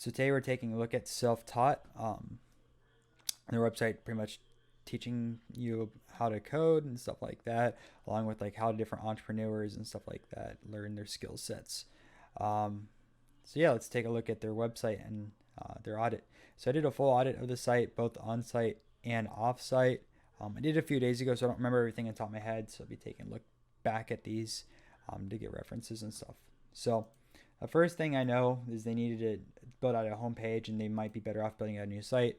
So today we're taking a look at self-taught. Their website pretty much teaching you how to code and stuff like that, along with like how different entrepreneurs and stuff like that learn their skill sets. Um, so yeah, let's take a look at their website and their audit. So I did a full audit of the site, both on-site and off-site. I did it a few days ago, so I don't remember everything on top of my head. So I'll be taking a look back at these to get references and stuff. So the first thing I know is they needed to build out a homepage, and they might be better off building out a new site.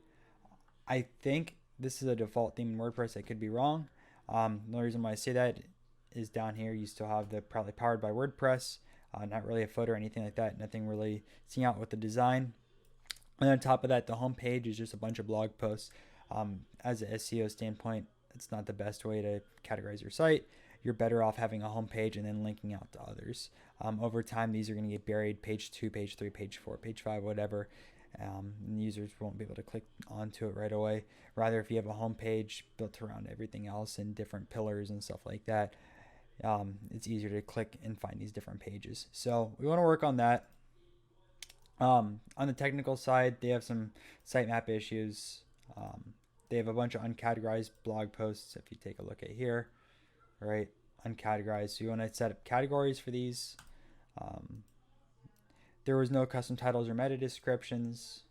I think this is a default theme in WordPress. I could be wrong. The only reason why I say that is down here you still have the probably powered by WordPress, not really a footer or anything like that. Nothing really seeing out with the design. And on top of that, the homepage is just a bunch of blog posts. As an SEO standpoint, it's not the best way to categorize your site. You're better off having a homepage and then linking out to others. Over time, these are going to get buried, page 2, page 3, page 4, page 5, whatever. And users won't be able to click onto it right away. Rather, if you have a homepage built around everything else and different pillars and stuff like that, it's easier to click and find these different pages. So we want to work on that. On the technical side, they have some sitemap issues. They have a bunch of uncategorized blog posts. If you take a look at here, right, uncategorized. So you want to set up categories for these. There was no custom titles or meta descriptions.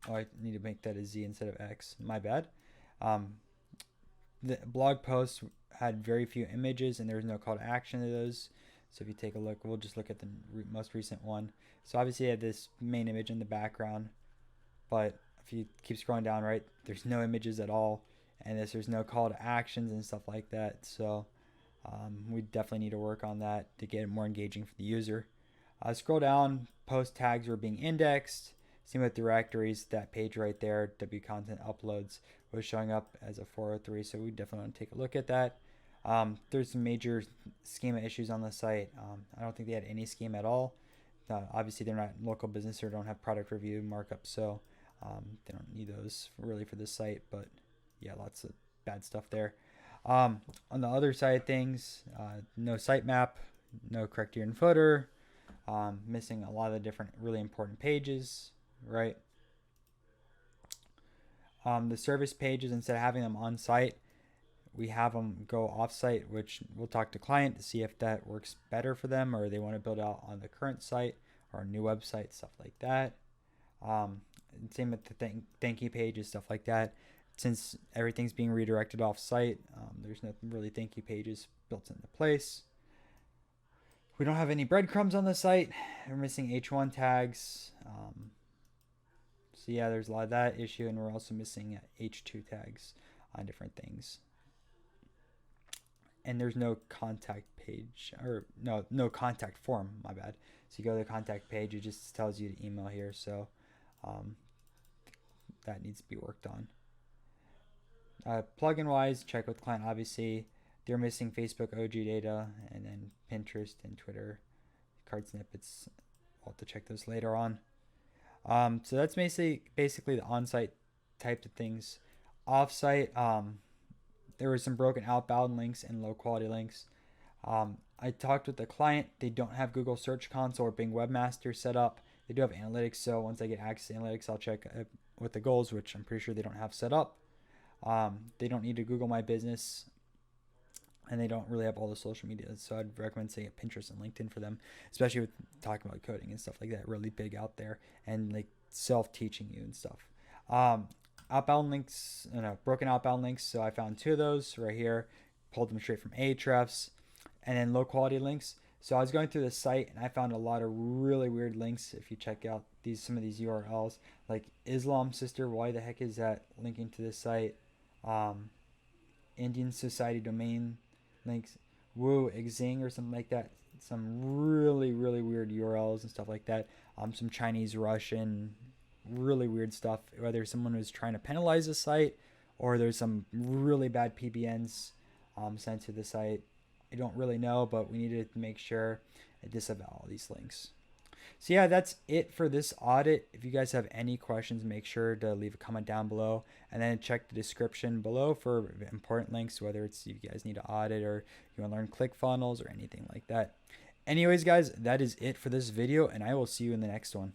Oh, I need to make that a Z instead of X. My bad. The blog posts had very few images, and there was no call to action to those. So if you take a look, we'll just look at the most recent one. So obviously I had this main image in the background, but if you keep scrolling down, right, there's no images at all, and there's no call to actions and stuff like that. So we definitely need to work on that to get it more engaging for the user. Scroll down, post tags were being indexed. Same with directories, that page right there, W content uploads, was showing up as a 403. So we definitely want to take a look at that. There's some major schema issues on the site. I don't think they had any schema at all. Obviously, they're not local business or don't have product review markup, so they don't need those really for this site. But yeah, lots of bad stuff there. On the other side of things, no sitemap, no correct year and footer, missing a lot of the different really important pages, right? The service pages, instead of having them on site, we have them go off-site, which we'll talk to client to see if that works better for them, or they want to build out on the current site or a new website, stuff like that. Same with the thank you pages, stuff like that. Since everything's being redirected off-site, there's no really thank you pages built into place. We don't have any breadcrumbs on the site. We're missing H1 tags. So yeah, there's a lot of that issue, and we're also missing H2 tags on different things. And there's no contact page, or no contact form, my bad. So you go to the contact page, it just tells you to email here. So that needs to be worked on. Plugin wise, check with client. Obviously, they're missing Facebook OG data, and then Pinterest and Twitter card snippets. We'll have to check those later on. So that's basically the on-site type of things. Off-site, there were some broken outbound links and low quality links. I talked with the client. They don't have Google Search Console or Bing Webmaster set up. They do have analytics, so once I get access to analytics, I'll check with the goals, which I'm pretty sure they don't have set up. They don't need to Google My Business, and they don't really have all the social media. So I'd recommend saying Pinterest and LinkedIn for them, especially with talking about coding and stuff like that. Really big out there, and like self-teaching you and stuff. Outbound links, broken outbound links. So I found 2 of those right here, pulled them straight from Ahrefs, and then low quality links. So I was going through the site and I found a lot of really weird links. If you check out some of these URLs, like Islam Sister, why the heck is that linking to this site? Indian Society domain links, Woo Xing or something like that. Some really weird URLs and stuff like that. Some Chinese, Russian, really weird stuff. Whether someone was trying to penalize the site or there's some really bad PBNs sent to the site. I don't really know, but we need to make sure and disavow all these links. So yeah, that's it for this audit. If you guys have any questions, make sure to leave a comment down below, and then check the description below for important links, whether it's if you guys need to audit or you want to learn ClickFunnels or anything like that. Anyways, guys, that is it for this video, and I will see you in the next one.